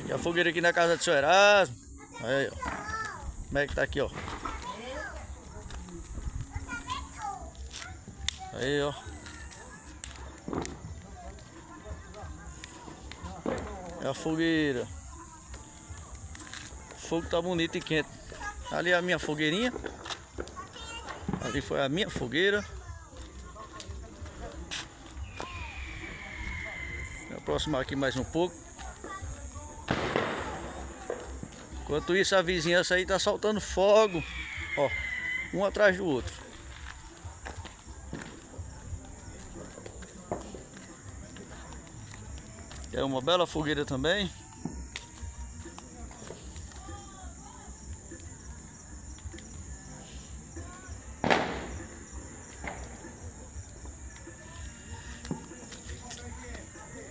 E a fogueira aqui na casa do seu Erasmo. Aí, ó. Como é que tá aqui, ó. Aí, ó. É a fogueira. O fogo tá bonito e quente. Ali é a minha fogueirinha. Ali foi a minha fogueira. Vou aproximar aqui mais um pouco. Enquanto isso, a vizinhança aí tá soltando fogo, ó, um atrás do outro. É uma bela fogueira também.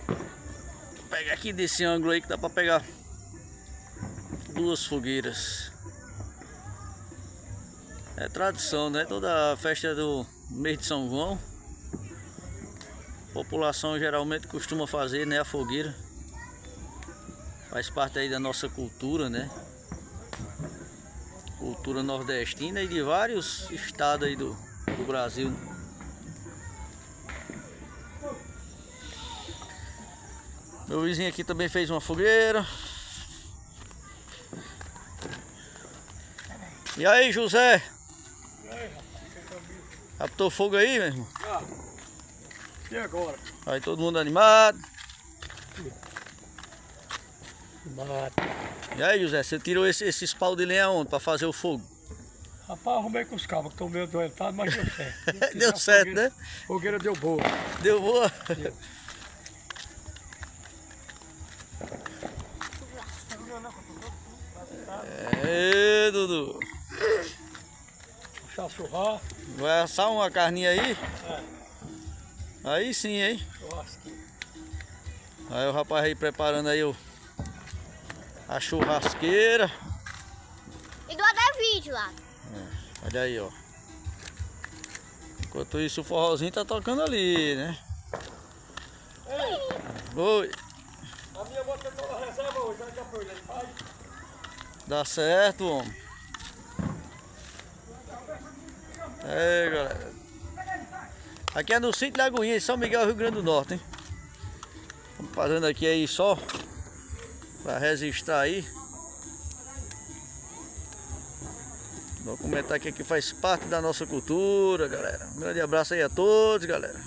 Vou pegar aqui desse ângulo aí que dá pra pegar duas fogueiras. É tradição, né? Toda a festa do mês de São João, a população geralmente costuma fazer, né, a fogueira. Faz parte aí da nossa cultura, né? Cultura nordestina e de vários estados aí do Brasil. Meu vizinho aqui também fez uma fogueira. E aí, José? E aí, rapaz? Captou fogo aí, meu irmão? Ah, e agora? Aí todo mundo animado. Mata. E aí, José, você tirou esses pau de lenha onde pra fazer o fogo? Rapaz, arrumei com os cabos que estão meio adoentados, mas deu certo. Deu certo, né? Fogueira deu boa. Deu boa? Deu. É, Dudu. Puxar churrasco. Vai assar uma carninha aí? É, Aí sim, hein? churrasquinho. Aí o rapaz aí preparando aí a churrasqueira. Igual da vídeo lá. Olha aí, ó. Enquanto isso o forrozinho tá tocando ali, né? Oi. A minha moto tentou na reserva hoje, já foi, né? Pai? Dá certo, homem. É, galera. Aqui é no sítio Lagoinha, em São Miguel, Rio Grande do Norte, hein? Estamos fazendo aqui aí só para registrar aí. Documentar que aqui faz parte da nossa cultura, galera. Um grande abraço aí a todos, galera.